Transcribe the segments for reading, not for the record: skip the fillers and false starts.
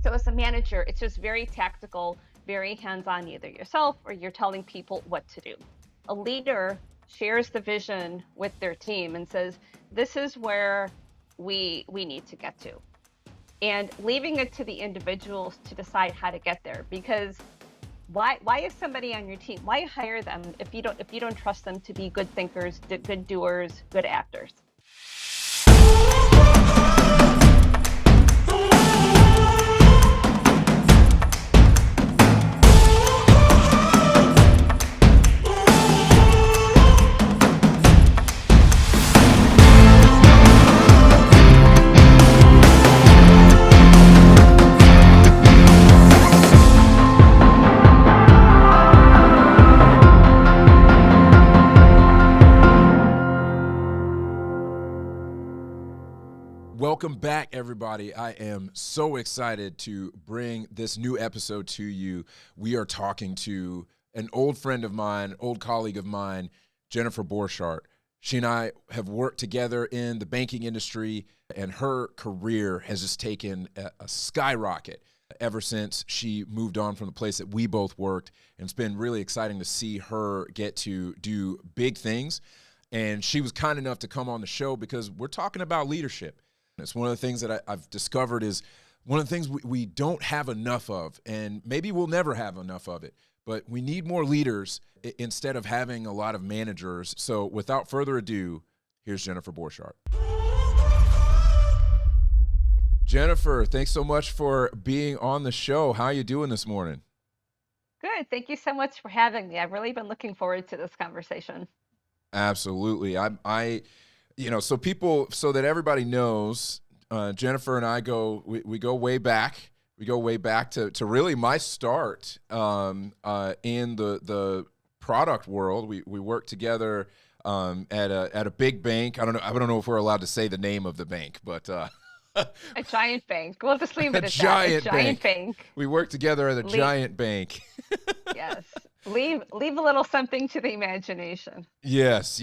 So as a manager, it's just very tactical, very hands-on, either yourself or you're telling people what to do. A leader shares the vision with their team and says, this is where we need to get to. And leaving it to the individuals to decide how to get there. Because why is somebody on your team? Why hire them if you don't trust them to be good thinkers, good doers, good actors? Welcome back, everybody. I am so excited to bring this new episode to you. We are talking to an old friend of mine, old colleague of mine, Jennifer Borchardt. She and I have worked together in the banking industry, and her career has just taken a skyrocket ever since she moved on from the place that we both worked. And it's been really exciting to see her get to do big things. And she was kind enough to come on the show because we're talking about leadership. It's one of the things that I've discovered is one of the things we don't have enough of, and maybe we'll never have enough of it, but we need more leaders instead of having a lot of managers. So without further ado, here's Jennifer Borchardt. Jennifer, thanks so much for being on the show. How are you doing this morning? Good. Thank you so much for having me. I've really been looking forward to this conversation. Absolutely. So that everybody knows, Jennifer and I we go way back. We go way back to really my start in the product world. We worked together at a big bank. I don't know if we're allowed to say the name of the bank, but a giant bank. We'll just leave it at that. A giant bank. We worked together at a giant bank. Yes. Leave a little something to the imagination. Yes.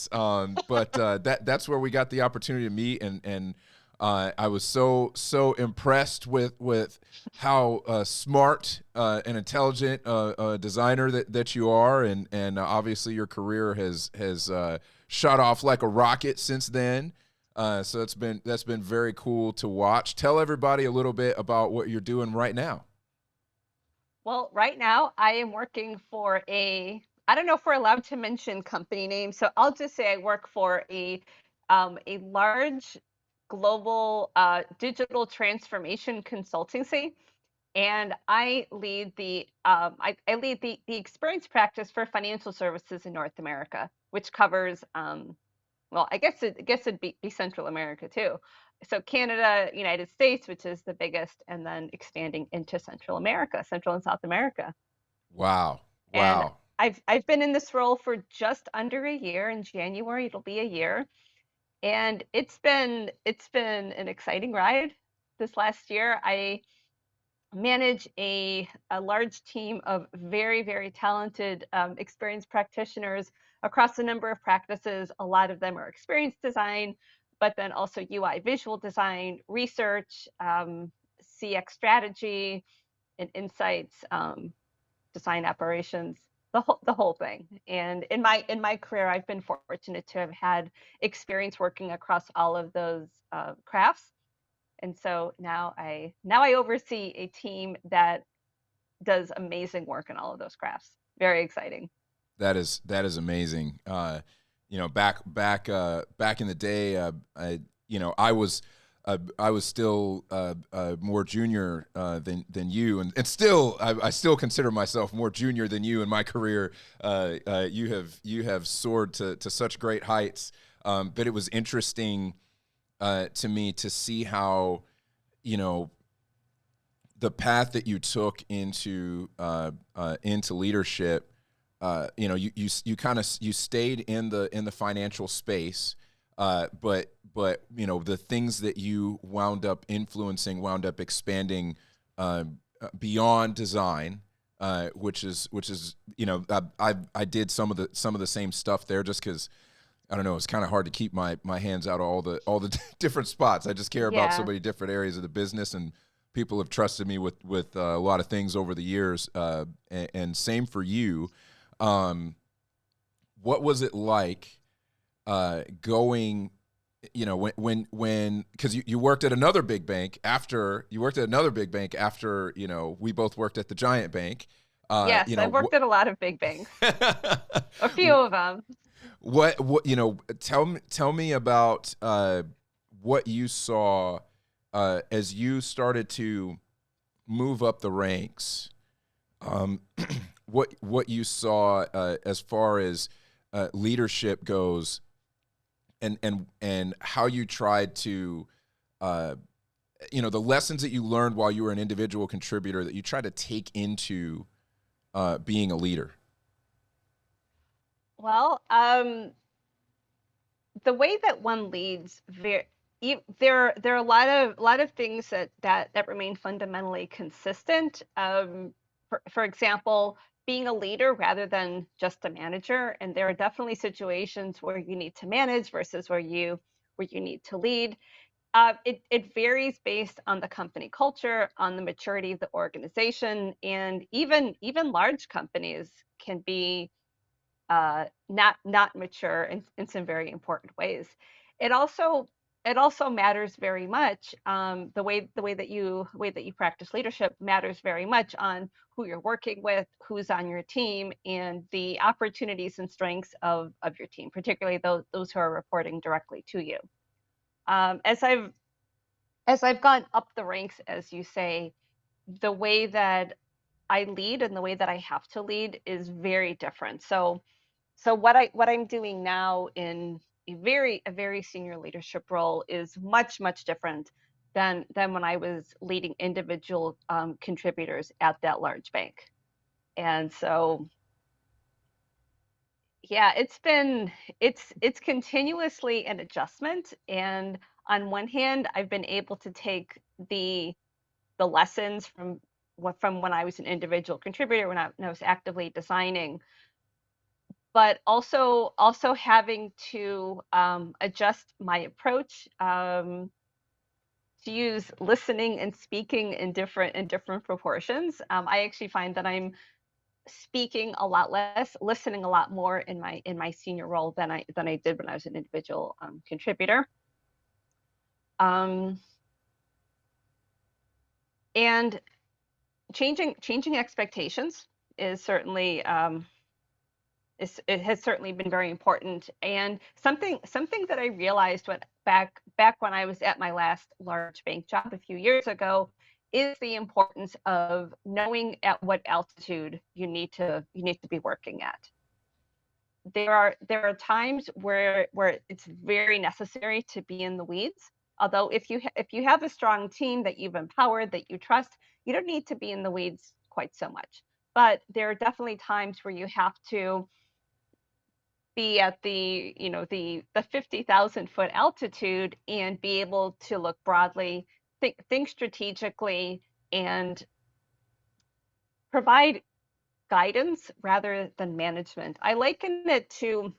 But that's where we got the opportunity to meet, and I was so impressed with how smart and intelligent a designer that you are, and obviously your career has shot off like a rocket since then. So that's been very cool to watch. Tell everybody a little bit about what you're doing right now. Well, right now I am working for I don't know if we're allowed to mention company names, so I'll just say I work for a large global digital transformation consultancy, and I lead the experience practice for financial services in North America, which covers well, I guess it'd be Central America too. So Canada, United States, which is the biggest, and then expanding into Central and South America. Wow. And I've been in this role for just under a year. In January, it'll be a year. And it's been an exciting ride this last year. I manage a large team of very, very talented experienced practitioners across a number of practices. A lot of them are experience design, but then also UI visual design, research, CX strategy, and insights, design operations, the whole thing. And in my career, I've been fortunate to have had experience working across all of those crafts. And so now I oversee a team that does amazing work in all of those crafts. Very exciting. That is amazing. Back in the day, I was still more junior than you, and still I still consider myself more junior than you in my career. You have soared to such great heights, but it was interesting to me to see how the path that you took into leadership. You stayed in the financial space, but the things that you wound up influencing wound up expanding beyond design, which is I did some of the same stuff there just because I don't know, it's kind of hard to keep my hands out of all the different spots. I just care about so many different areas of the business, and People have trusted me with a lot of things over the years, and same for you. What was it like going? You know, when because you worked at another big bank after you know we both worked at the giant bank. Yes, You I've know, worked at a lot of big banks, a few of them. what you know? Tell me about what you saw as you started to move up the ranks. Um, what you saw as far as leadership goes, and how you tried to, you know, the lessons that you learned while you were an individual contributor that you tried to take into being a leader. Well, the way that one leads, there are a lot of things that remain fundamentally consistent. For example, being a leader rather than just a manager, and there are definitely situations where you need to manage versus where you need to lead. It varies based on the company culture, on the maturity of the organization, and even large companies can be not mature in some very important ways. It also it also matters very much. The way that you practice leadership matters very much on who you're working with, who's on your team, and the opportunities and strengths of your team, particularly those who are reporting directly to you. Um, as I've as I've gone up the ranks, as you say, the way that I lead and the way that I have to lead is very different. So what I'm doing now in a very senior leadership role is much different than when I was leading individual contributors at that large bank. And so yeah, it's continuously an adjustment. And on one hand, I've been able to take the lessons from when I was an individual contributor, when I was actively designing, but also having to adjust my approach, to use listening and speaking in different proportions. I actually find that I'm speaking a lot less, listening a lot more in my senior role than I did when I was an individual contributor. Um, and changing expectations is certainly it has certainly been very important. And something that I realized back when I was at my last large bank job a few years ago is the importance of knowing at what altitude you need to be working at. There are times where it's very necessary to be in the weeds. Although if you have a strong team that you've empowered, that you trust, you don't need to be in the weeds quite so much. But there are definitely times where you have to be at the 50,000-foot altitude and be able to look broadly, think strategically, and provide guidance rather than management. I liken it to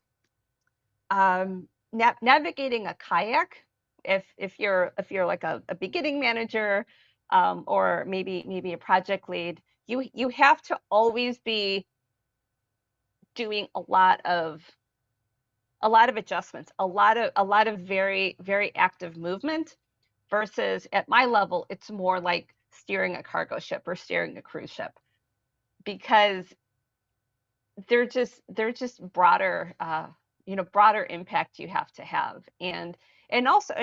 navigating a kayak. If you're like a beginning manager, or maybe a project lead, you have to always be doing a lot of adjustments, a lot of very active movement, versus at my level, it's more like steering a cargo ship or steering a cruise ship, because they're just broader impact you have to have. And also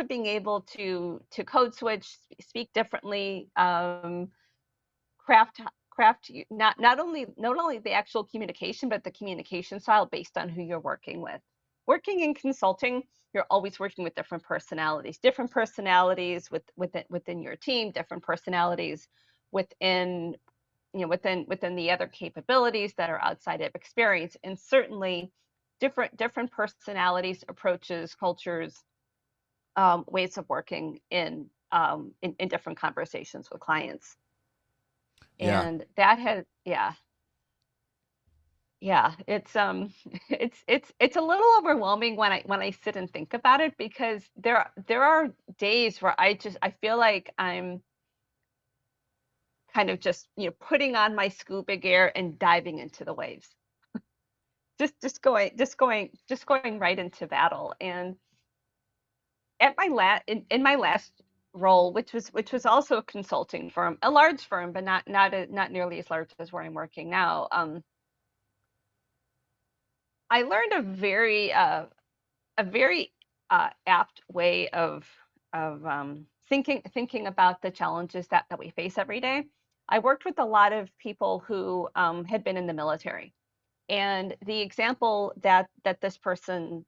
being able to code switch, speak differently, craft not only the actual communication, but the communication style based on who you're working with. Working in consulting, you're always working with different personalities within your team, different personalities within within the other capabilities that are outside of experience, and certainly different personalities, approaches, cultures, ways of working in different conversations with clients. Yeah, And that has, yeah, it's a little overwhelming when I sit and think about it, because there are days where I feel like kind of just, putting on my scuba gear and diving into the waves. Just going right into battle. And at in my last role, which was also a consulting firm, a large firm, but not nearly as large as where I'm working now. I learned a very apt way of thinking about the challenges that we face every day. I worked with a lot of people who had been in the military, and the example that this person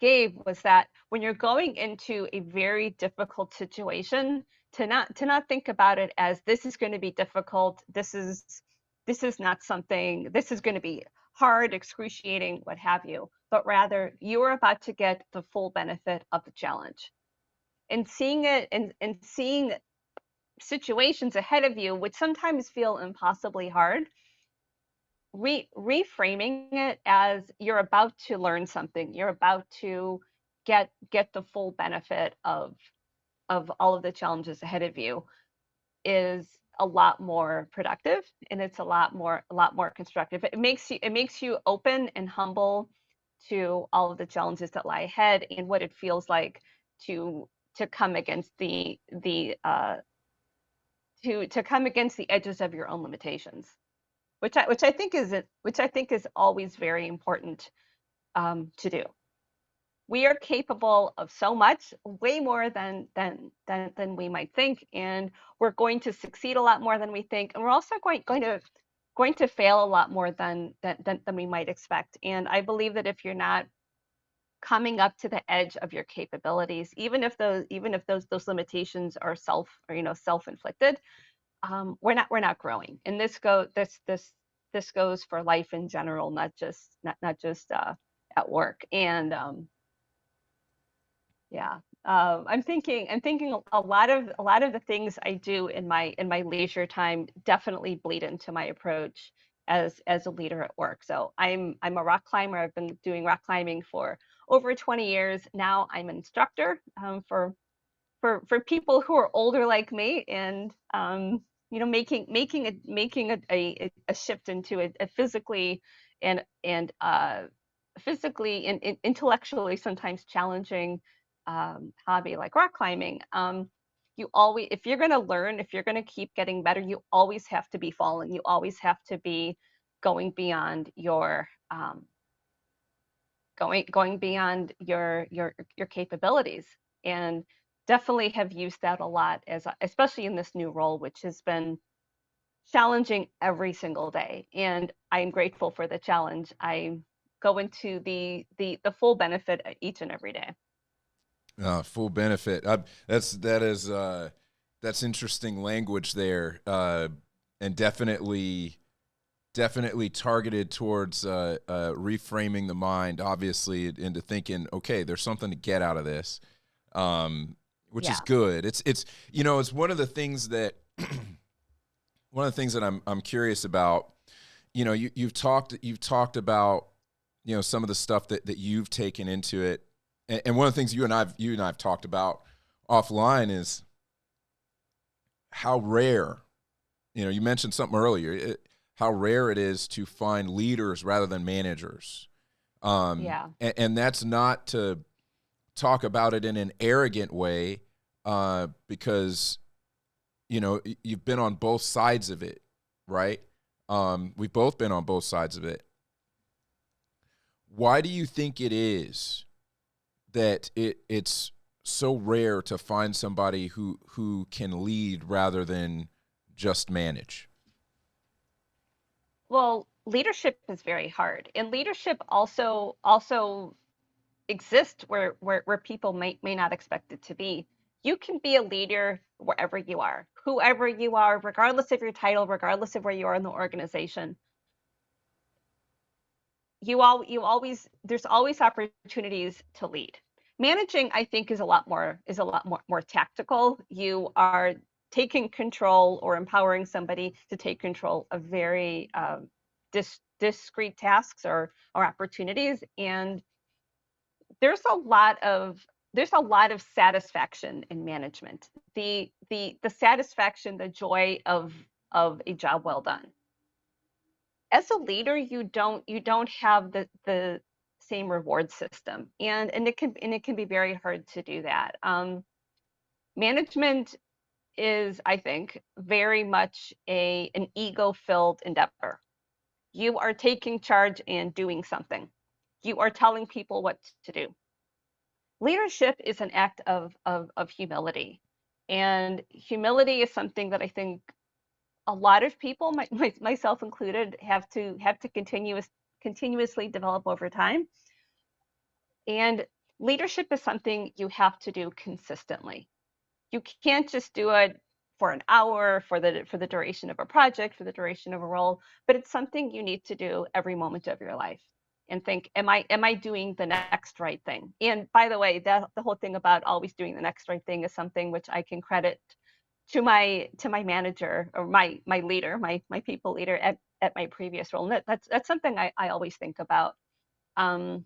gave was that when you're going into a very difficult situation, to not think about it as this is going to be difficult, this is not something, this is going to be hard, excruciating, what have you, but rather you are about to get the full benefit of the challenge. And seeing it and seeing situations ahead of you which sometimes feel impossibly hard, reframing it as you're about to learn something, you're about to get the full benefit of all of the challenges ahead of you, is a lot more productive, and it's a lot more constructive. It makes you open and humble to all of the challenges that lie ahead and what it feels like to come against the edges of your own limitations, which I think is always very important to do. We are capable of so much, way more than we might think, and we're going to succeed a lot more than we think, and we're also going to fail a lot more than we might expect. And I believe that if you're not coming up to the edge of your capabilities, even if those limitations are self-inflicted, we're not growing. And this goes for life in general, not just at work. And yeah, I'm thinking a lot of the things I do in my leisure time definitely bleed into my approach as a leader at work. So I'm a rock climber. I've been doing rock climbing for over 20 years now. I'm an instructor for people who are older like me, and making a shift into a physically and intellectually sometimes challenging hobby like rock climbing. You always, if you're going to learn, if you're going to keep getting better, you always have to be falling. You always have to be going beyond your capabilities. And definitely have used that a lot, especially in this new role, which has been challenging every single day. And I'm grateful for the challenge. I go into the full benefit each and every day. Full benefit. That's interesting language there, and definitely targeted towards reframing the mind, obviously, into thinking, okay, there's something to get out of this, which is Yeah. good. It's one of the things that I'm curious about. You've talked about some of the stuff that you've taken into it, and one of the things you and I've talked about offline is how rare. You mentioned something earlier. How rare it is to find leaders rather than managers. Yeah. And that's not to talk about it in an arrogant way, because, you've been on both sides of it, right? We've both been on both sides of it. Why do you think it is that it's so rare to find somebody who can lead rather than just manage? Well, leadership is very hard, and leadership also exists where people may not expect it to be. You can be a leader wherever you are, whoever you are, regardless of your title, regardless of where you are in the organization. There's always opportunities to lead. Managing, I think, is a lot more tactical. You are taking control or empowering somebody to take control of very discrete tasks or opportunities. And there's a lot of satisfaction in management. The satisfaction, the joy of a job well done. As a leader, you don't have the same reward system, and it can be very hard to do that. Management is, I think, very much a an ego-filled endeavor. You are taking charge and doing something. You are telling people what to do. Leadership is an act of humility. And humility is something that I think a lot of people, myself included, have to continuously develop over time. And leadership is something you have to do consistently. You can't just do it for an hour, for the duration of a project, for the duration of a role, but it's something you need to do every moment of your life and think, am I doing the next right thing? And by the way, that the whole thing about always doing the next right thing is something which I can credit to my manager, or my leader, my people leader at my previous role. And that's something I always think about. Um,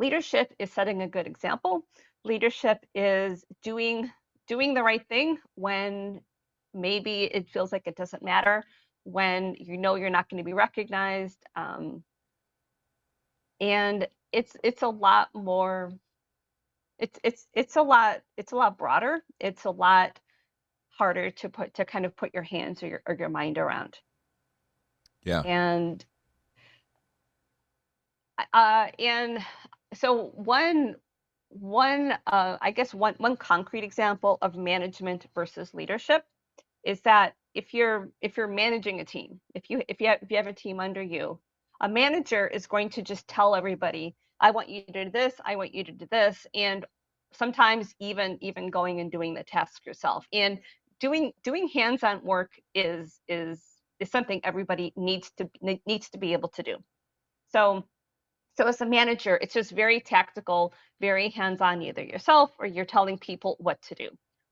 Leadership is setting a good example. Leadership is doing the right thing when maybe it feels like it doesn't matter, when you know you're not going to be recognized. And it's a lot more. It's a lot broader. It's a lot harder to kind of put your hands or your mind around. Yeah. And and so I guess one concrete example of management versus leadership is that if you're managing a team, if you have a team under you, a manager is going to just tell everybody, I want you to do this, I want you to do this, and sometimes even going and doing the task yourself. And doing hands-on work is something everybody needs to be able to do. So so as a manager, it's just very tactical, very hands-on, either yourself or you're telling people what to do.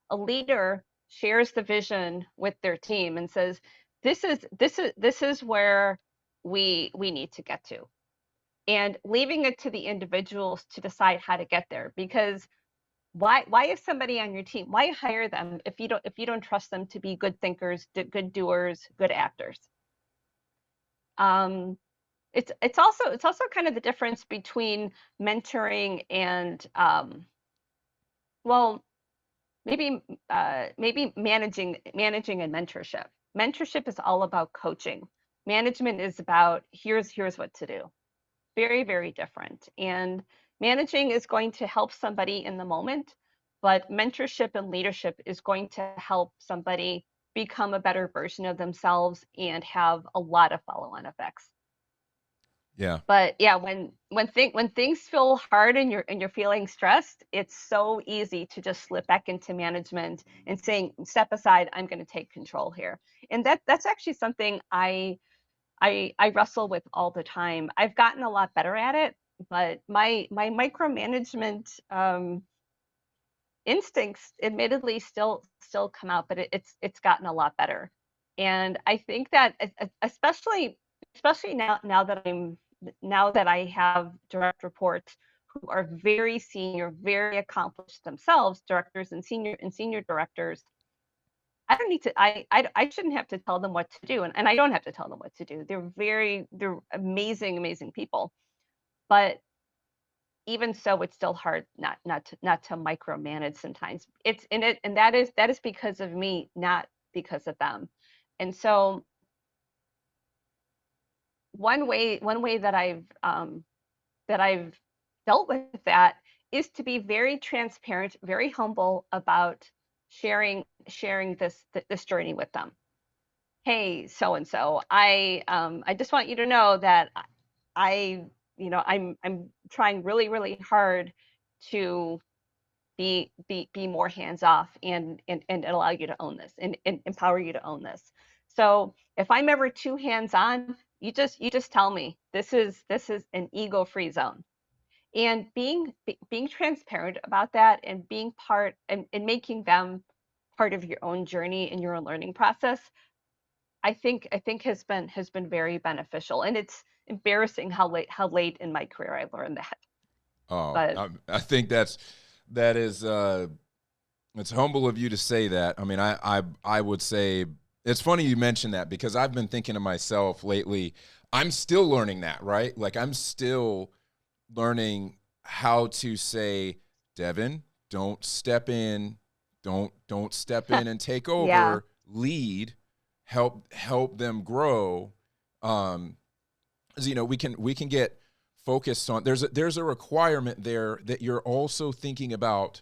A leader shares the vision with their team and says, this is where we need to get to. And leaving it to the individuals to decide how to get there. Because why is somebody on your team? Why hire them if you don't trust them to be good thinkers, good doers, good actors? Um, it's also kind of the difference between mentoring and well, maybe managing and mentorship. Mentorship is all about coaching. Management is about here's what to do. Very, very different. And managing is going to help somebody in the moment, but mentorship and leadership is going to help somebody become a better version of themselves and have a lot of follow-on effects. Yeah. But yeah, when things feel hard and you're feeling stressed, it's so easy to just slip back into management and saying, step aside, I'm going to take control here. And that's actually something I wrestle with all the time. I've gotten a lot better at it, but my micromanagement instincts admittedly still come out, but it's gotten a lot better. And I think that especially now that I have direct reports who are very senior, very accomplished themselves, directors and senior directors. I don't need to I shouldn't have to tell them what to do, and I don't have to tell them what to do. They're amazing people. But even so, it's still hard not to micromanage sometimes. And that is because of me, not because of them. And so one way that I've dealt with that is to be very transparent, very humble about sharing this journey with them. Hey, so and so, I just want you to know that I I'm trying really hard to be more hands off and allow you to own this and empower you to own this. So if I'm ever too hands on, you just tell me this is an ego free zone. And being transparent about that and being part and making them part of your own journey and your own learning process, I think has been very beneficial. And it's embarrassing how late in my career I learned that. Oh, But I think that is it's humble of you to say that. I mean, I would say It's funny you mentioned that, because I've been thinking to myself lately, I'm still learning that, right? Like, I'm still learning how to say, Devin, don't step in, don't step in and take Yeah. over, lead, help them grow. 'Cause, you know, we can get focused on, there's a requirement there that you're also thinking about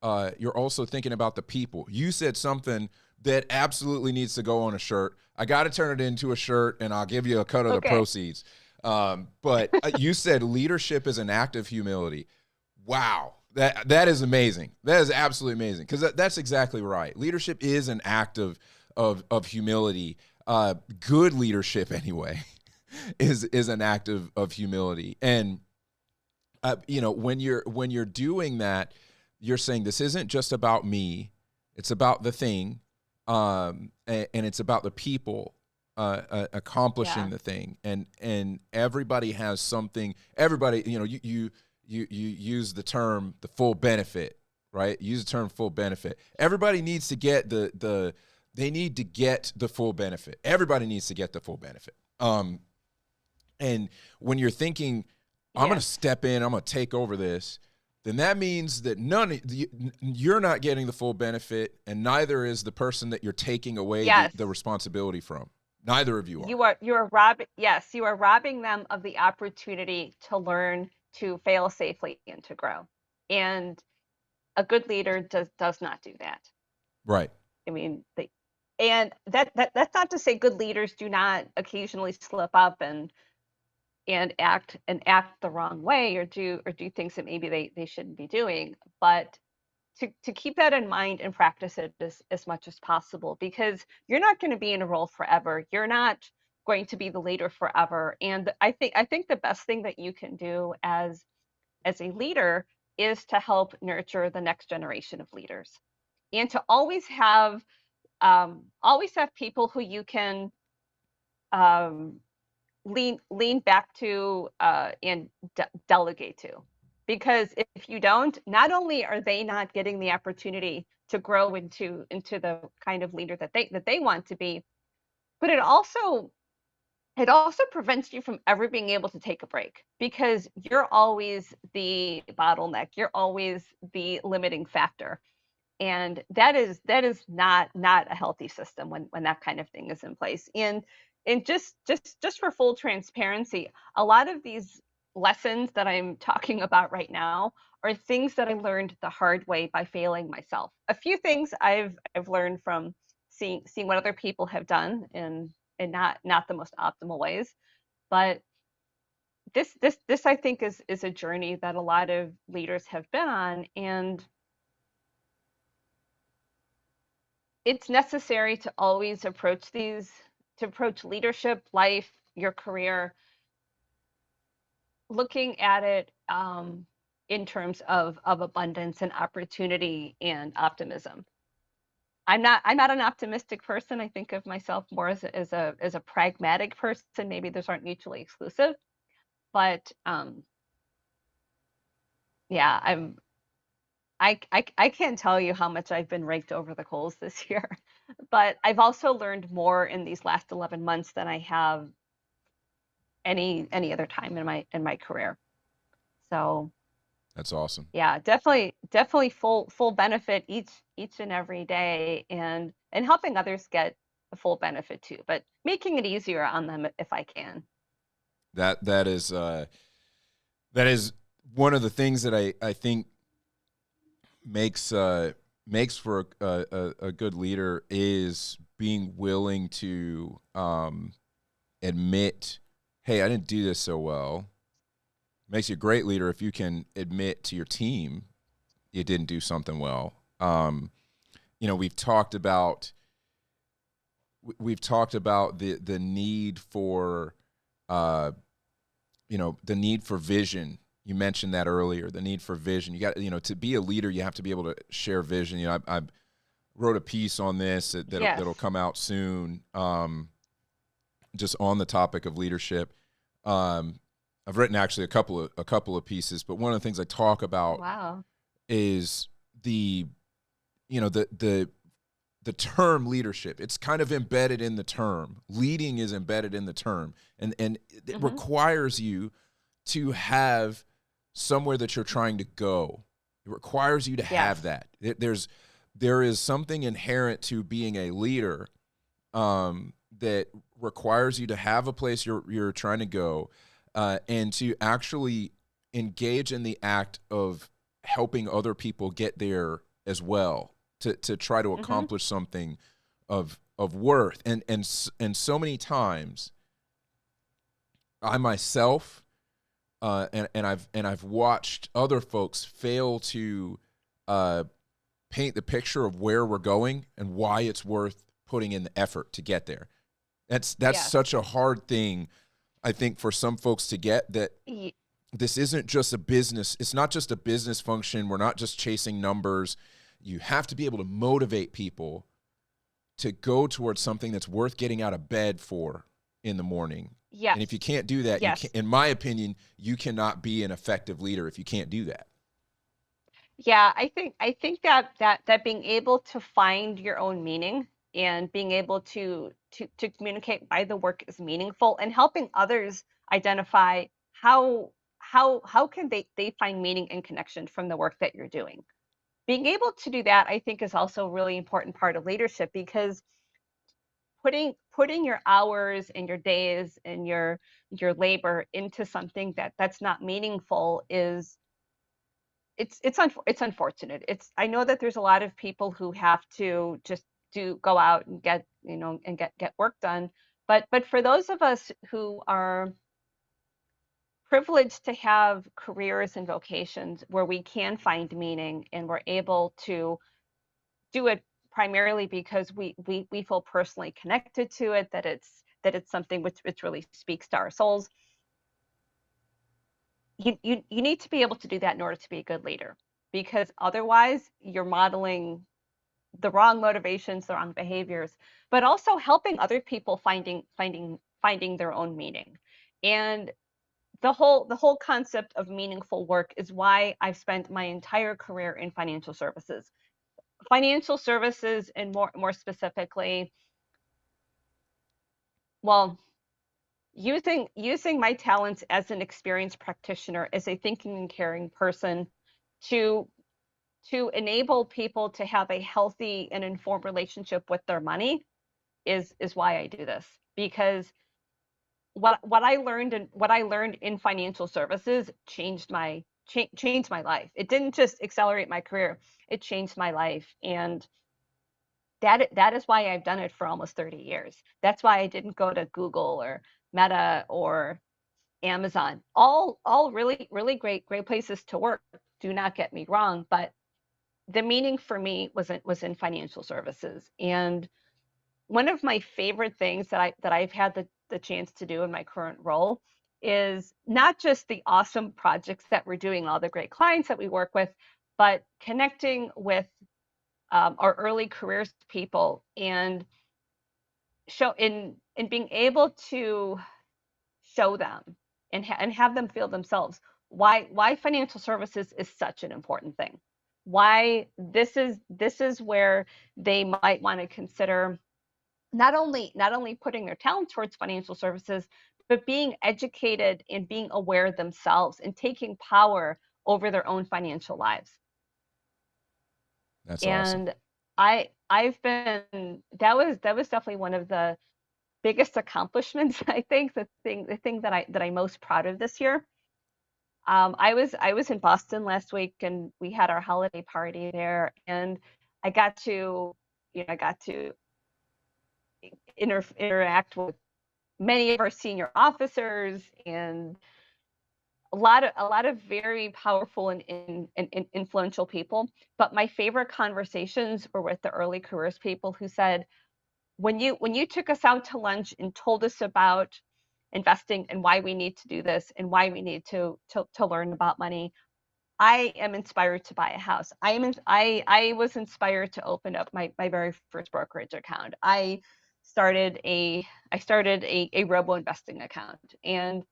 the people. You said something that absolutely needs to go on a shirt. I got to turn it into a shirt, and I'll give you a cut of the Okay. proceeds. But you said leadership is an act of humility. Wow, that is amazing. That is absolutely amazing, because that's exactly right. Leadership is an act of humility. Good leadership, anyway, is an act of humility. And you know, when you're doing that, you're saying, this isn't just about me, it's about the thing, and it's about the people accomplishing Yeah. the thing, and everybody has something. Everybody, you know, you use the term the full benefit, right? Use the term full benefit. Everybody needs to get they need to get the full benefit. Everybody needs to get the full benefit. And when you're thinking, I'm going to Yes. step in, I'm going to take over this, then that means that you're not getting the full benefit, and neither is the person that you're taking away Yes. the responsibility from. Neither of you are. You are robbing them of the opportunity to learn, to fail safely, and to grow. And a good leader does not do that. Right. I mean, and that's not to say good leaders do not occasionally slip up and act the wrong way, or do things that maybe they shouldn't be doing. But to keep that in mind and practice it as much as possible, because you're not going to be in a role forever. You're not going to be the leader forever. And I think the best thing that you can do as a leader is to help nurture the next generation of leaders, and to always have people who you can um, lean back to, and delegate to. Because if you don't, not only are they not getting the opportunity to grow into the kind of leader that they want to be, but it also prevents you from ever being able to take a break, because you're always the bottleneck. You're always the limiting factor. And that is not a healthy system when that kind of thing is in place. And just for full transparency, a lot of these lessons that I'm talking about right now are things that I learned the hard way by failing myself. A few things I've learned from seeing what other people have done in not the most optimal ways. But this I think is a journey that a lot of leaders have been on, and it's necessary to always to approach leadership, life, your career, looking at it, in terms of abundance and opportunity and optimism. I'm not an optimistic person. I think of myself more as a pragmatic person. Maybe those aren't mutually exclusive, but yeah, I can't tell you how much I've been raked over the coals this year, but I've also learned more in these last 11 months than I have any other time in my career. So That's awesome. yeah, definitely full benefit each and every day, and helping others get the full benefit too, but making it easier on them if I can. That is one of the things that I think makes for a good leader, is being willing to admit, hey, I didn't do this so well. Makes you a great leader if you can admit to your team you didn't do something well. You know, we've talked about the need for the need for vision. You mentioned that earlier, the need for vision. You got, to be a leader, you have to be able to share vision. I wrote a piece on this Yes. that'll come out soon, just on the topic of leadership. I've written actually a couple of pieces, but one of the things I talk about Wow. is the the term leadership. It's kind of embedded in the term. Leading is embedded in the term, and it Mm-hmm. requires you to have somewhere that you're trying to go. It requires you to have Yes. that. There is something inherent to being a leader, that requires you to have a place you're trying to go, and to actually engage in the act of helping other people get there as well, to try to Mm-hmm. accomplish something of worth. And so many times I myself, and I've watched other folks fail to paint the picture of where we're going and why it's worth putting in the effort to get there. That's Yes. such a hard thing, I think, for some folks to get, that Ye- this isn't just a business. It's not just a business function. We're not just chasing numbers. You have to be able to motivate people to go towards something that's worth getting out of bed for in the morning. And if you Yes. can't do that, you Yes. can, in my opinion, you cannot be an effective leader if you can't do that. Yeah, I think that being able to find your own meaning and being able to communicate why the work is meaningful and helping others identify how can they find meaning and connection from the work that you're doing. Being able to do that, I think, is also a really important part of leadership because putting your hours and your days and your labor into something that's not meaningful is it's unfortunate. It's I know that there's a lot of people who have to just do go out and get, and get work done. But for those of us who are privileged to have careers and vocations where we can find meaning and we're able to do it primarily because we feel personally connected to it, that it's something which really speaks to our souls. You need to be able to do that in order to be a good leader, because otherwise you're modeling the wrong motivations, the wrong behaviors, but also helping other people finding their own meaning. And the whole concept of meaningful work is why I've spent my entire career in financial services. Financial services, and more specifically, well, using my talents as an experienced practitioner, as a thinking and caring person, to to enable people to have a healthy and informed relationship with their money is why I do this. Because what I learned in financial services changed my life. It didn't just accelerate my career; it changed my life, and that is why I've done it for almost 30 years. That's why I didn't go to Google or Meta or Amazon. All really great places to work. Do not get me wrong, but the meaning for me was in financial services. And one of my favorite things that I've had the chance to do in my current role is not just the awesome projects that we're doing, all the great clients that we work with, but connecting with our early careers people and show in being able to show them and have them feel themselves why financial services is such an important thing, why this is where they might want to consider not only putting their talent towards financial services, but being educated and being aware themselves and taking power over their own financial lives. That's awesome. And I've been that was definitely one of the biggest accomplishments. I think the thing that I'm most proud of this year. I was in Boston last week, and we had our holiday party there, and I got to I got to interact with many of our senior officers and a lot of very powerful and influential people. But my favorite conversations were with the early careers people who said, when you took us out to lunch and told us about investing and why we need to do this and why we need to learn about money, I am inspired to buy a house. I was inspired to open up my very first brokerage account. I started a robo investing account, and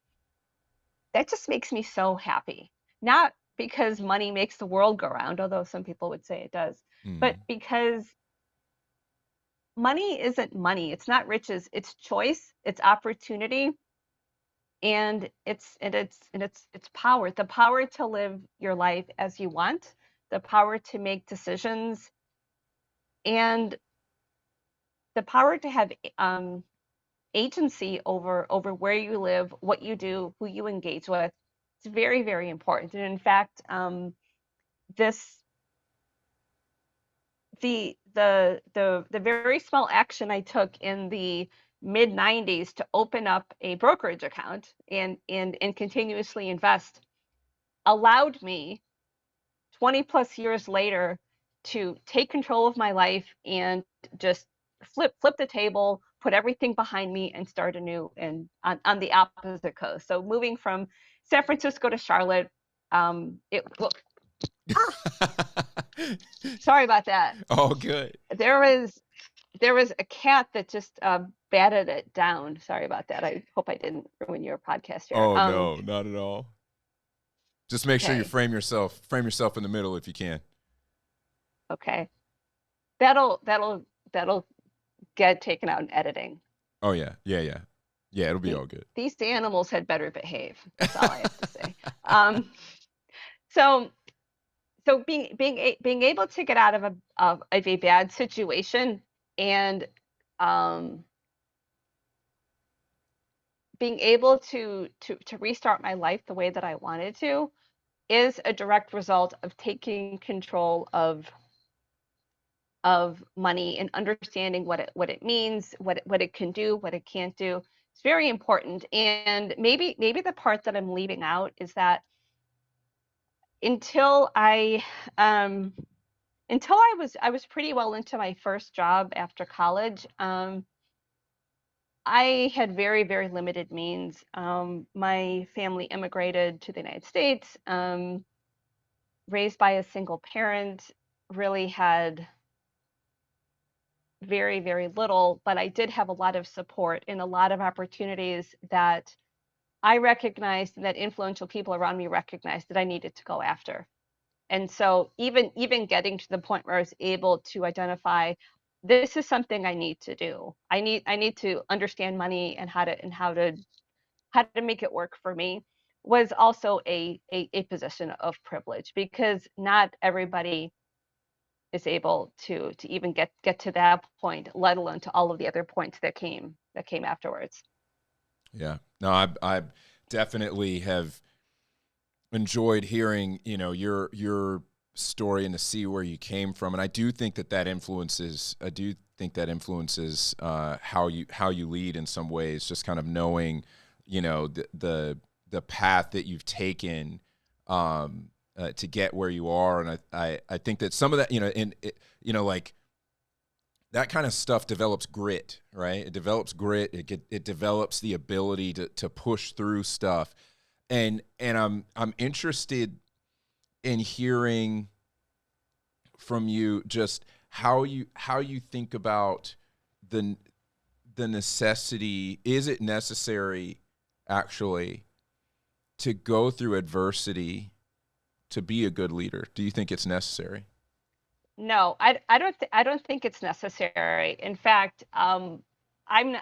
that just makes me so happy. Not because money makes the world go round, although some people would say it does, but Mm. because money isn't money. It's not riches. It's choice. It's opportunity, and it's power. The power to live your life as you want. The power to make decisions, and the power to have agency over where you live, what you do, who you engage with. It's very, very important. And in fact, this the very small action I took in the mid 90s to open up a brokerage account and continuously invest allowed me 20 plus years later to take control of my life and just flip the table, put everything behind me, and start anew and on the opposite coast. So moving from San Francisco to Charlotte, well, sorry about that. All good. There was a cat that just batted it down. Sorry about that. I hope I didn't ruin your podcast here. Oh no, not at all. Just make sure you Okay. frame yourself in the middle if you can. Okay. That'll get taken out in editing. Oh yeah, yeah. It'll be all good. These animals had better behave. That's all I have to say. So being able to get out of a bad situation and being able to restart my life the way that I wanted to is a direct result of taking control of money and understanding what it means, what it can do, what it can't do. It's very important. And maybe the part that I'm leaving out is that until I was pretty well into my first job after college, I had very, very limited means. My family immigrated to the United States, raised by a single parent, really had very, very little, but I did have a lot of support and a lot of opportunities that I recognized and that influential people around me recognized that I needed to go after. And so even getting to the point where I was able to identify this is something I need to do. I need to understand money and how to make it work for me was also a position of privilege because not everybody is able to even get to that point, let alone to all of the other points that came afterwards. Yeah. No, I definitely have enjoyed hearing, your story and to see where you came from. And I do think that influences how you lead in some ways, just kind of knowing, the path that you've taken to get where you are. And I think that some of that, like that kind of stuff develops grit, right? It develops grit. It develops the ability to push through stuff. And I'm interested in hearing from you just how you think about the necessity. Is it necessary actually to go through adversity to be a good leader? Do you think it's necessary? No, I don't think it's necessary. In fact, I'm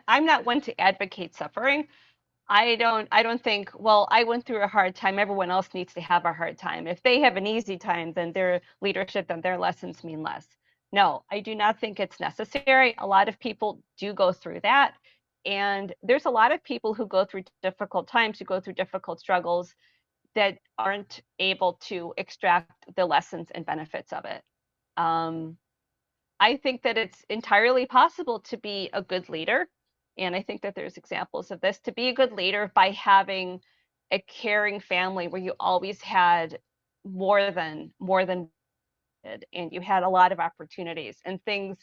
not one to advocate suffering. I don't think, well, I went through a hard time, everyone else needs to have a hard time. If they have an easy time, then their leadership and their lessons mean less. No, I do not think it's necessary. A lot of people do go through that. And there's a lot of people who go through difficult times, who go through difficult struggles that aren't able to extract the lessons and benefits of it. Um, I think that it's entirely possible to be a good leader. And I think that there's examples of this to be a good leader by having a caring family where you always had more than and you had a lot of opportunities and things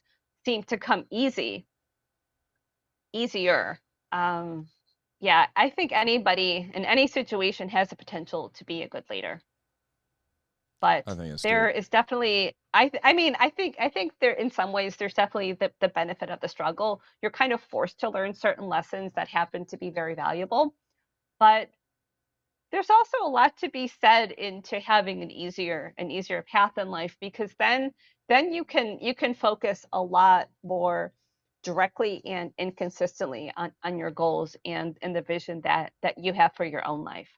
seemed to come easier. Yeah, I think anybody in any situation has the potential to be a good leader. I But think it's there good. is definitely I mean I think there in some ways there's definitely the benefit of the struggle. You're kind of forced to learn certain lessons that happen to be very valuable, but there's also a lot to be said into having an easier path in life because then you can focus a lot more directly and consistently on your goals and the vision that you have for your own life.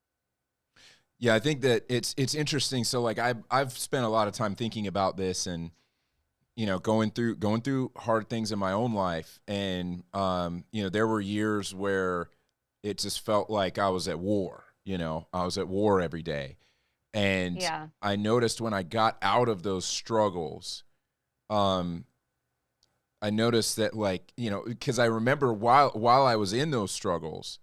Yeah, I think that it's interesting. So like I've spent a lot of time thinking about this, and going through hard things in my own life, and there were years where it just felt like I was at war. I was at war every day, and Yeah. I noticed when I got out of those struggles, um, I noticed that, like, because I remember while I was in those struggles,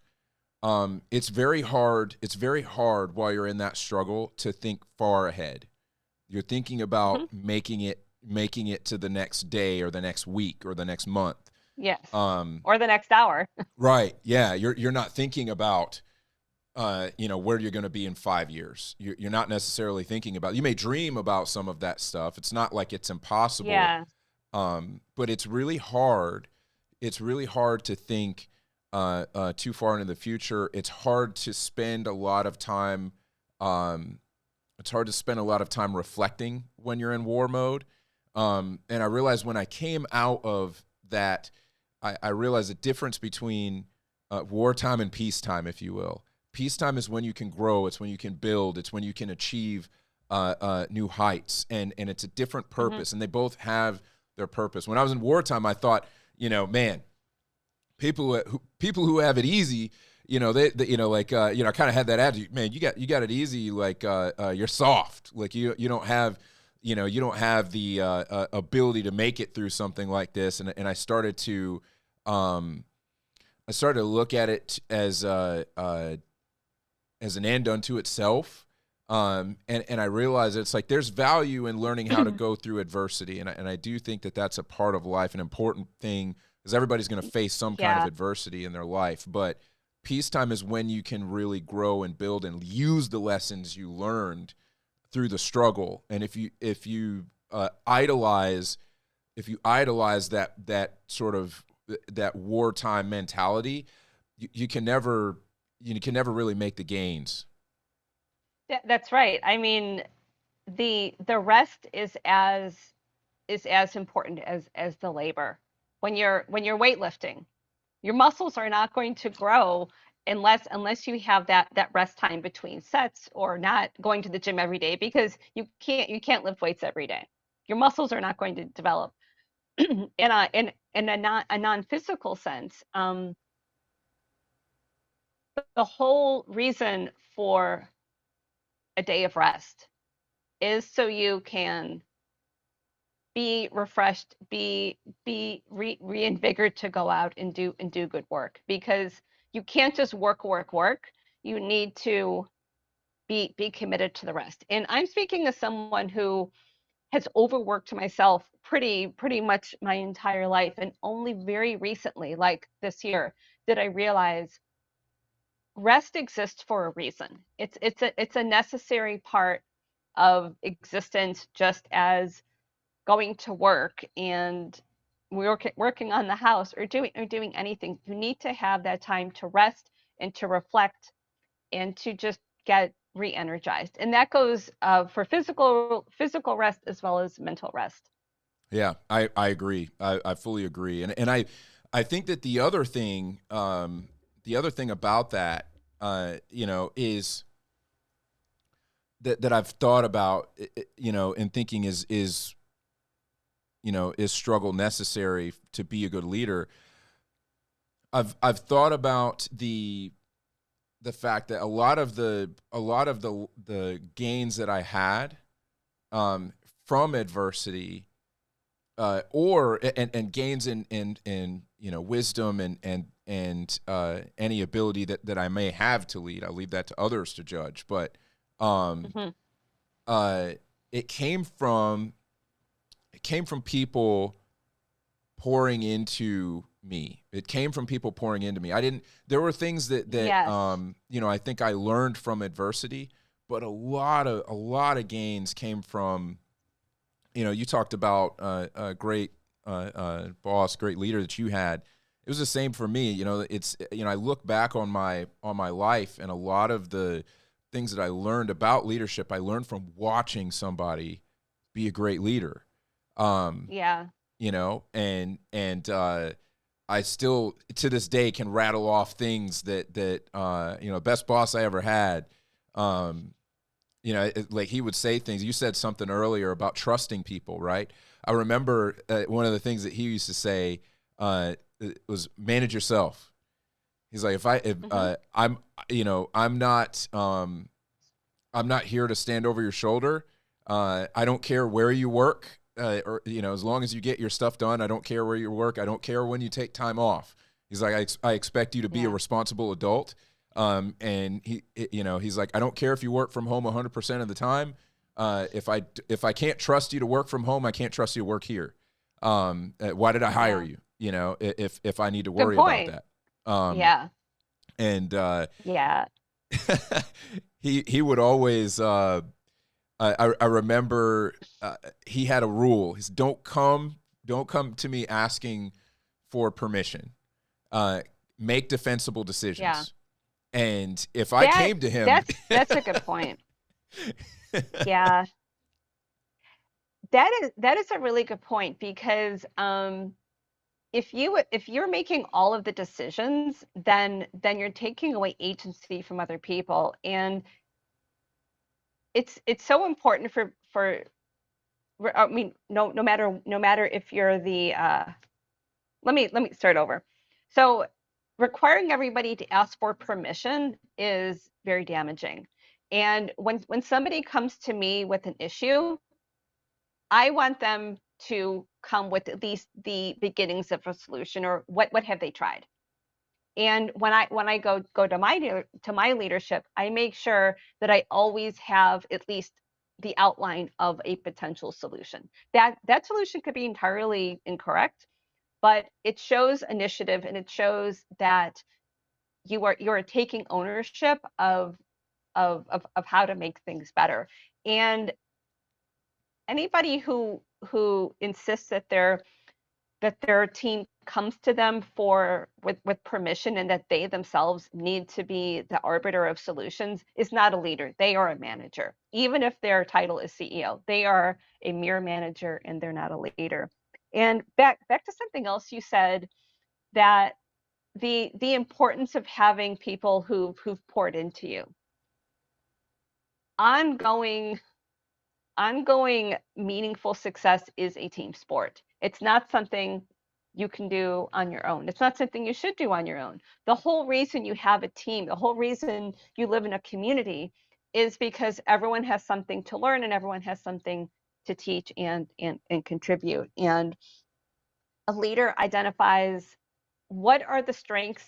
it's very hard. It's very hard while you're in that struggle to think far ahead. You're thinking Hmm. about making it to the next day or the next week or the next month. Yes. Um, Or the next hour. right. Yeah. You're not thinking about, where you're going to be in 5 years. You're not necessarily thinking about, you may dream about some of that stuff. It's not like it's impossible. Yeah. But it's really hard. It's really hard to think too far into the future. It's hard to spend a lot of time. It's hard to spend a lot of time reflecting when you're in war mode. And I realized when I came out of that, I realized the difference between wartime and peacetime, if you will. Peacetime is when you can grow. It's when you can build. It's when you can achieve new heights, and it's a different Hmm. purpose. And they both have their purpose. When I was in wartime, I thought, man, people who have it easy, I kind of had that attitude. Man, you got it easy. Like you're soft. Like you don't have, you don't have the ability to make it through something like this. And I started to look at it as an end unto itself. And I realized it's like there's value in learning how to go through adversity, and I do think that that's a part of life, an important thing, because everybody's going to face some kind of Yeah. adversity in their life. But peacetime is when you can really grow and build and use the lessons you learned through the struggle. And if you idolize that sort of that wartime mentality, you can never really make the gains. That's right. I mean, the rest is as important as the labor. When you're weightlifting, your muscles are not going to grow unless you have that rest time between sets, or not going to the gym every day, because you can't lift weights every day. Your muscles are not going to develop. In a non-physical sense, the whole reason for a day of rest is so you can be refreshed, be reinvigorated to go out and do good work, because you can't just work. You need to be committed to the rest. And I'm speaking as someone who has overworked myself pretty much my entire life, and only very recently, like this year, did I realize rest exists for a reason. It's a necessary part of existence, just as going to work and working on the house, or doing anything. You need to have that time to rest and to reflect and to just get re-energized. And that goes for physical rest as well as mental rest. Yeah, I agree. I fully agree. And I think that the other thing about that, is that I've thought about, in thinking is struggle necessary to be a good leader? I've thought about the fact that a lot of the gains that I had from adversity, or and gains in wisdom and any ability that I may have to lead. I'll leave that to others to judge. But um, Hmm. uh, it came from people pouring into me. It came from people pouring into me. I didn't. There were things that Yes. I think I learned from adversity, but a lot of gains came from. You talked about a great boss, great leader that you had. It was the same for me. It's I look back on my life, and a lot of the things that I learned about leadership, I learned from watching somebody be a great leader. Um, Yeah. and I still to this day can rattle off things that best boss I ever had. Like he would say things. You said something earlier about trusting people, right? I remember one of the things that he used to say was manage yourself. He's like, I'm not here to stand over your shoulder. I don't care where you work, as long as you get your stuff done. I don't care where you work. I don't care when you take time off. He's like, I expect you to be a responsible adult. And he's like, I don't care if you work from home 100% of the time. If I can't trust you to work from home, I can't trust you to work here. Why did I hire you? If I need to worry about that. And he would always. I remember he had a rule. He's don't come to me asking for permission. Make defensible decisions. Yeah. And if I came to him, that's a good point. Yeah. That is a really good point, because if you're making all of the decisions, then you're taking away agency from other people. And it's so important for I mean, no matter if you're the let me start over. So requiring everybody to ask for permission is very damaging. And when somebody comes to me with an issue, I want them to come with at least the beginnings of a solution, or what have they tried. And when I go to my leadership, I make sure that I always have at least the outline of a potential solution. That solution could be entirely incorrect, but it shows initiative, and it shows that you're taking ownership of how to make things better. And anybody who insists that their team comes to them with permission, and that they themselves need to be the arbiter of solutions, is not a leader. They are a manager. Even if their title is CEO, they are a mere manager, and they're not a leader. And back to something else you said, that the importance of having people who've poured into you. Ongoing meaningful success is a team sport. It's not something you can do on your own. It's not something you should do on your own. The whole reason you have a team, the whole reason you live in a community, is because everyone has something to learn, and everyone has something to teach and contribute. And a leader identifies what are the strengths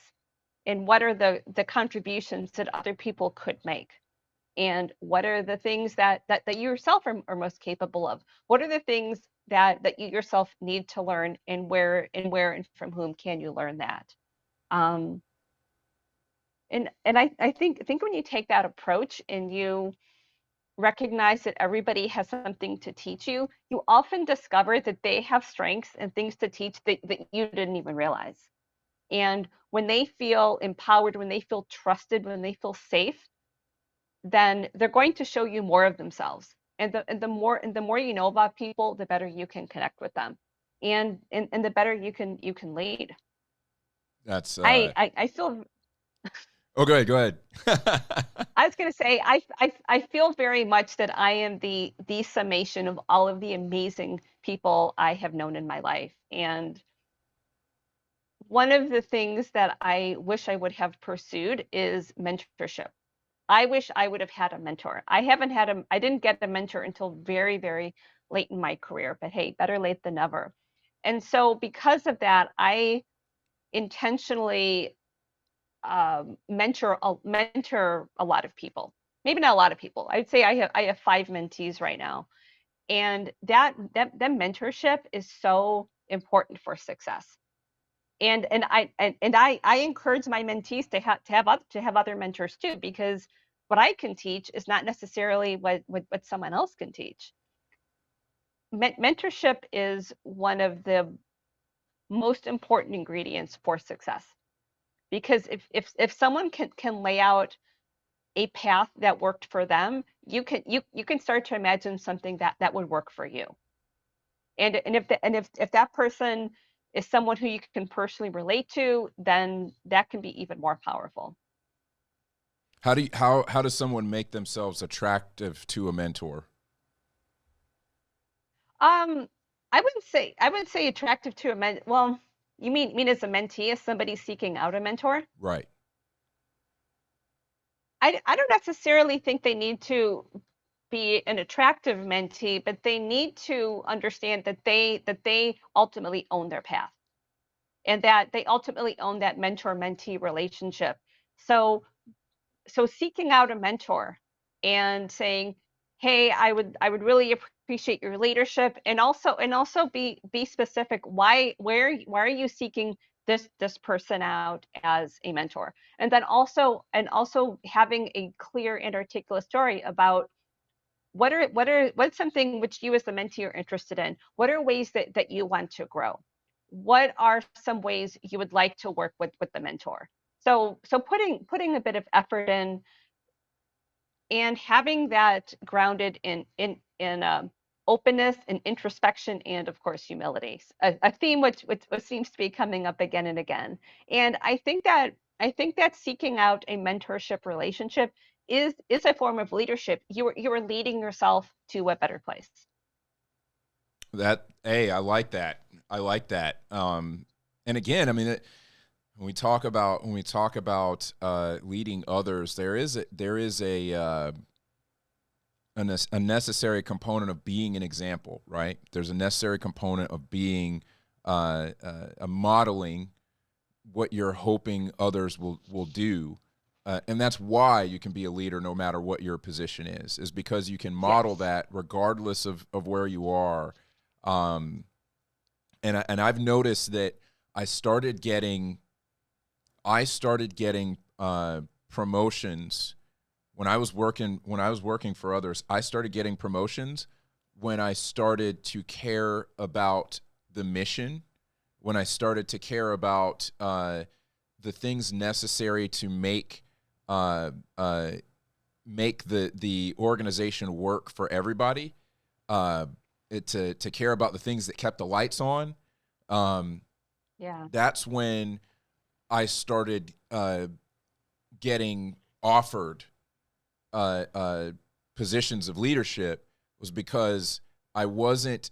and what are the contributions that other people could make, and what are the things that you yourself are most capable of. What are the things that you yourself need to learn, and where and from whom can you learn that. And I think when you take that approach, and you recognize that everybody has something to teach you, you often discover that they have strengths and things to teach that you didn't even realize. And when they feel empowered, when they feel trusted, when they feel safe, then they're going to show you more of themselves. And the more you know about people, the better you can connect with them, and the better you can lead. That's I feel. Oh, go ahead. I was going to say, I feel very much that I am the summation of all of the amazing people I have known in my life. And one of the things that I wish I would have pursued is mentorship. I wish I would have had a mentor. I didn't get a mentor until very, very late in my career, but hey, better late than never. And so because of that, I intentionally mentor a lot of people. Maybe not a lot of people. I'd say I have 5 mentees right now. And that mentorship is so important for success. And I encourage my mentees to have other mentors too, because what I can teach is not necessarily what someone else can teach. Mentorship is one of the most important ingredients for success, because if someone can lay out a path that worked for them, you can start to imagine something that would work for you. And if that person is someone who you can personally relate to, then that can be even more powerful. How does someone make themselves attractive to a mentor? Um, I would say attractive to a well, you mean as a mentee, as somebody seeking out a mentor? Right. I don't necessarily think they need to be an attractive mentee, but they need to understand that they ultimately own their path and that they ultimately own that mentor-mentee relationship. So seeking out a mentor and saying, "Hey, I would really appreciate your leadership," and also be specific. Why are you seeking this person out as a mentor? And then also having a clear and articulate story about what's something which you as the mentee are interested in. What are ways that you want to grow? What are some ways you would like to work with the mentor? So putting a bit of effort in and having that grounded in openness and introspection and of course humility, a theme which seems to be coming up again and again. And I think that seeking out a mentorship relationship is a form of leadership. You are leading yourself to a better place. Hey, I like that. I like that. And again, I mean, when we talk about leading others, there is a necessary component of being an example, right? There's a necessary component of being a modeling what you're hoping others will do. And that's why you can be a leader no matter what your position is because you can model Yes. that regardless of where you are. Um, and I've noticed that I started getting promotions when I was working for others. I started getting promotions when I started to care about the mission, when I started to care about the things necessary to uh, uh, make the organization work for everybody. Uh, to care about the things that kept the lights on. Um, Yeah. that's when I started getting offered uh, uh, positions of leadership, was because I wasn't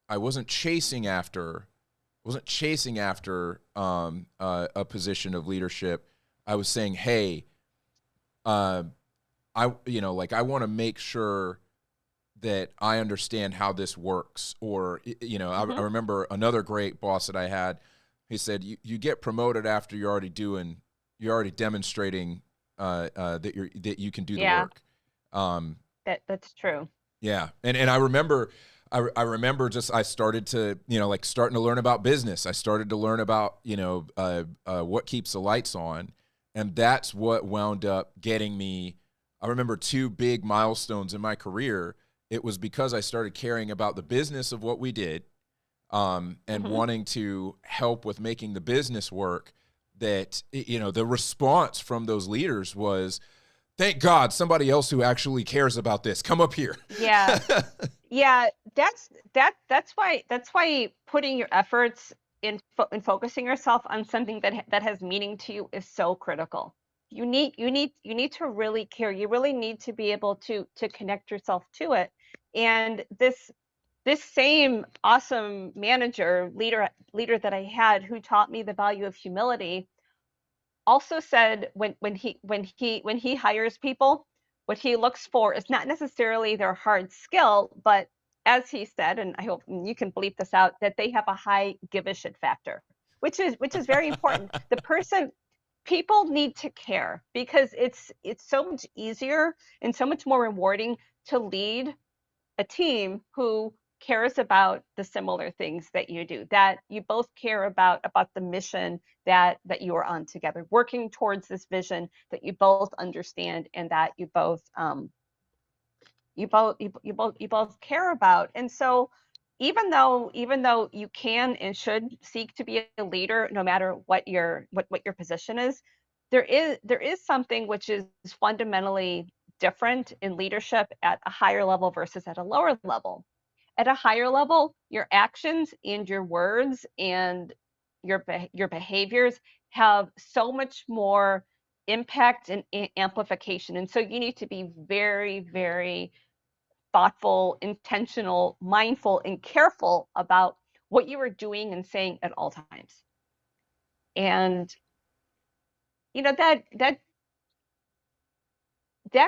I wasn't chasing after a position of leadership. I was saying, hey, uh, I want to make sure that I understand how this works. Or, I Hmm. remember another great boss that I had. He said, you get promoted after you're already demonstrating that you can do the Yeah, work. Um, that's true. yeah. And I remember just, I started to, starting to learn about business. I started to learn about, what keeps the lights on. And that's what wound up getting me. I remember two big milestones in my career. It was because I started caring about the business of what we did, and Hmm. wanting to help with making the business work. That, the response from those leaders was, thank God somebody else who actually cares about this. Come up here. Yeah. Yeah, that's why putting your efforts in focusing yourself on something that has meaning to you is so critical. You need to really care. You really need to be able to connect yourself to it. And this same awesome leader that I had who taught me the value of humility also said when he hires people, what he looks for is not necessarily their hard skill, but as he said, and I hope you can bleep this out, that they have a high give a shit factor, which is very important. The person People need to care because it's so much easier and so much more rewarding to lead a team who cares about the similar things that you do, that you both care about the mission that you are on together, working towards this vision that you both understand and that you both care about. And so even though you can and should seek to be a leader no matter what your position is, there is something which is fundamentally different in leadership at a higher level versus at a lower level. at a higher level, your actions and your words and your behaviors have so much more impact and amplification. And so you need to be very, very thoughtful, intentional, mindful, and careful about what you are doing and saying at all times. And that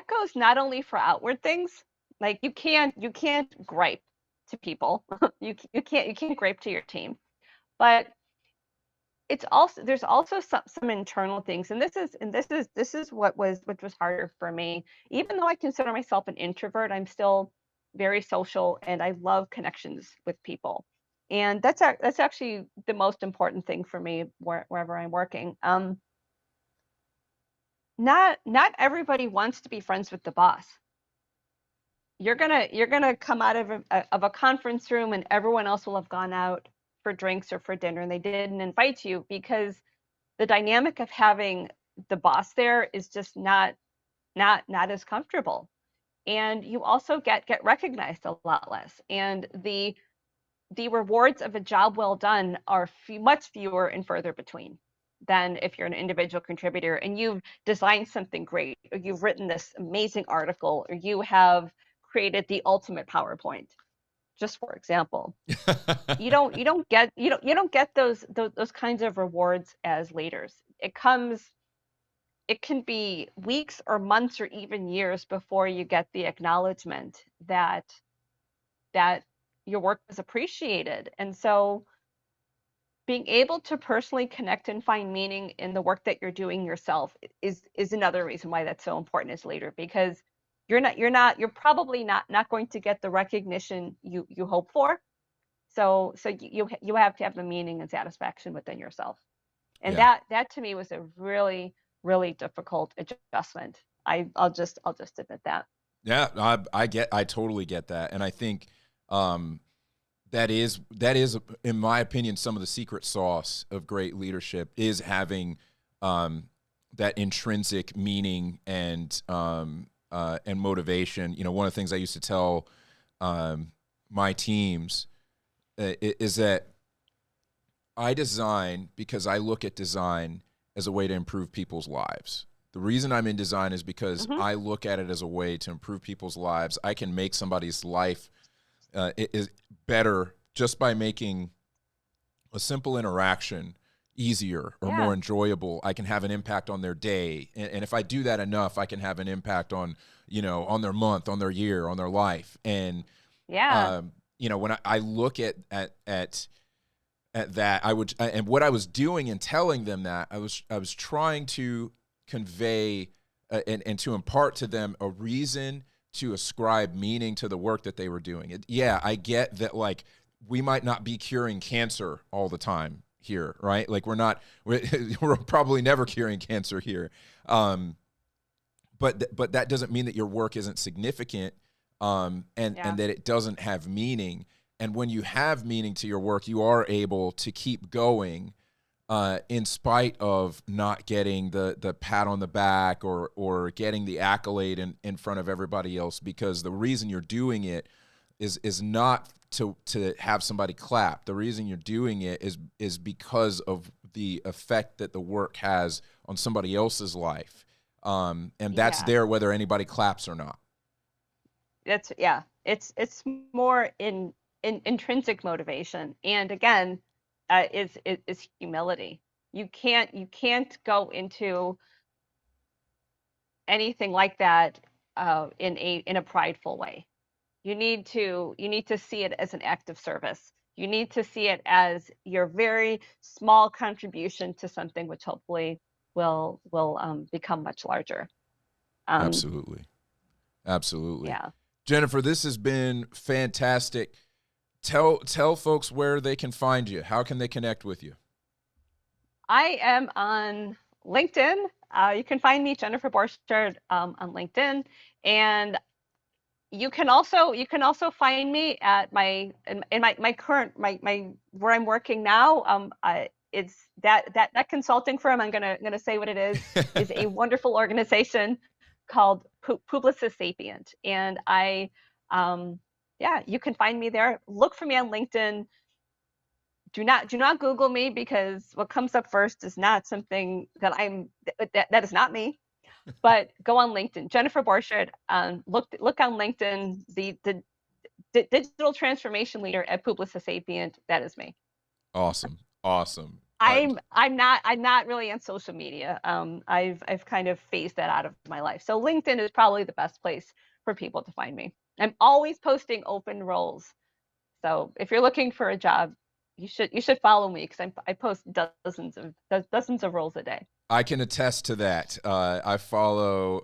goes not only for outward things, like you can't gripe to people. You can't gripe to your team, but it's also there's also some internal things, and this is what was harder for me. Even though I consider myself an introvert, I'm still very social and I love connections with people. And that's actually the most important thing for me wherever I'm working. Not everybody wants to be friends with the boss. You're gonna come out of a conference room and everyone else will have gone out for drinks or for dinner and they didn't invite you because the dynamic of having the boss there is just not as comfortable. And you also get recognized a lot less. And the rewards of a job well done are much fewer and further between than if you're an individual contributor and you've designed something great, or you've written this amazing article, or you have created the ultimate PowerPoint, just for example. You don't get those kinds of rewards as leaders. It can be weeks or months or even years before you get the acknowledgement that your work is appreciated. And so being able to personally connect and find meaning in the work that you're doing yourself is another reason why that's so important as a leader, because you're probably not going to get the recognition you hope for. So you have to have the meaning and satisfaction within yourself. And Yeah. that to me was a really, really difficult adjustment. I'll just admit that. Yeah, I totally get that, and I think um, that is in my opinion some of the secret sauce of great leadership is having that intrinsic meaning and motivation. One of the things I used to tell my teams is that I design because I look at design as a way to improve people's lives. The reason I'm in design is because Hmm. I look at it as a way to improve people's lives. I can make somebody's life is better just by making a simple interaction easier or more Yeah, enjoyable. I can have an impact on their day, and if I do that enough, I can have an impact on on their month, on their year, on their life. And yeah, when I look at that, and what I was doing in telling them that, I was trying to convey and to impart to them a reason to ascribe meaning to the work that they were doing. Yeah, I get that, like, we might not be curing cancer all the time here, right? Like, we're probably never curing cancer here. But that doesn't mean that your work isn't significant, and yeah, that it doesn't have meaning. And when you have meaning to your work, you are able to keep going in spite of not getting the pat on the back or getting the accolade in front of everybody else, because the reason you're doing it is not to have somebody clap. The reason you're doing it is because of the effect that the work has on somebody else's life. And that's yeah. there whether anybody claps or not. Yeah. It's more in intrinsic motivation, and again, is humility. You can't go into anything like that in a prideful way. You need to see it as an act of service. You need to see it as your very small contribution to something which hopefully will become much larger. Um, Absolutely. Absolutely. yeah. Jennifer, this has been fantastic. Tell folks where they can find you. How can they connect with you? I am on LinkedIn. You can find me, Jennifer Borchardt, on LinkedIn, and you can also find me at my current my where I'm working now. It's that consulting firm. I'm gonna say what it is a wonderful organization called Publicis Sapient, and I um yeah, you can find me there. Look for me on LinkedIn. Do not Google me, because what comes up first is not something that that is not me. But go on LinkedIn, Jennifer Borchardt. Look on LinkedIn. The digital transformation leader at Publicis Sapient. That is me. Awesome. Awesome. I'm not really on social media. I've kind of phased that out of my life. So LinkedIn is probably the best place for people to find me. I'm always posting open roles. So if you're looking for a job, you should follow me, because I post dozens of roles a day. I can attest to that. I follow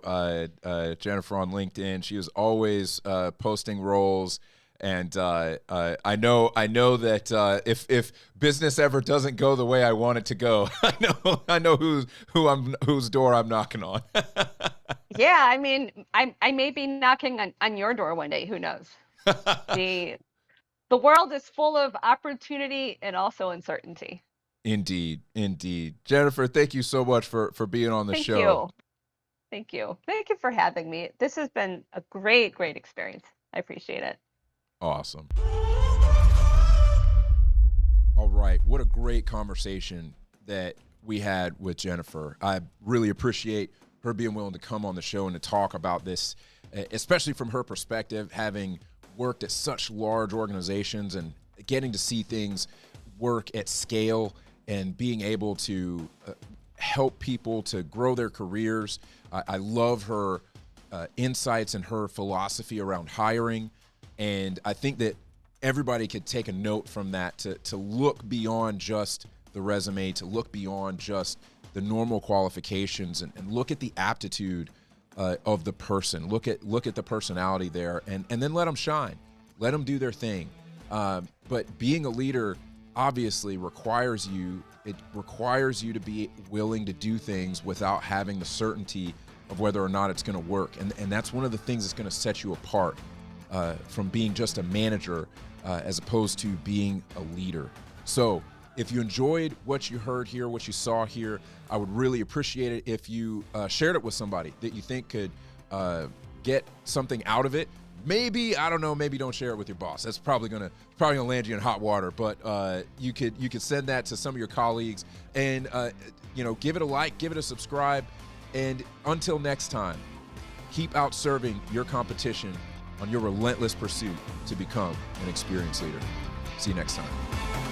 Jennifer on LinkedIn. She is always posting roles, and I know that if business ever doesn't go the way I want it to go, I know whose door I'm knocking on. Yeah, I mean, I may be knocking on your door one day. Who knows? The the world is full of opportunity and also uncertainty. Indeed, indeed. Jennifer, thank you so much for being on the Thank show. you. Thank you. Thank you for having me. This has been a great, great experience. I appreciate it. Awesome. All right. What a great conversation that we had with Jennifer. I really appreciate her being willing to come on the show and to talk about this, especially from her perspective, having worked at such large organizations and getting to see things work at scale and being able to help people to grow their careers. I love her insights and her philosophy around hiring. And I think that everybody could take a note from that to look beyond just the resume, to look beyond just the normal qualifications, and look at the aptitude of the person. Look at the personality there, and then let them shine. Let them do their thing. But being a leader obviously requires you to be willing to do things without having the certainty of whether or not it's going to work. And that's one of the things that's going to set you apart from being just a manager as opposed to being a leader. So if you enjoyed what you heard here, what you saw here, I would really appreciate it if you shared it with somebody that you think could get something out of it. Maybe, I don't know, maybe don't share it with your boss. That's probably gonna land you in hot water. But you could send that to some of your colleagues, and give it a like, give it a subscribe, and until next time, keep out serving your competition on your relentless pursuit to become an experienced leader. See you next time.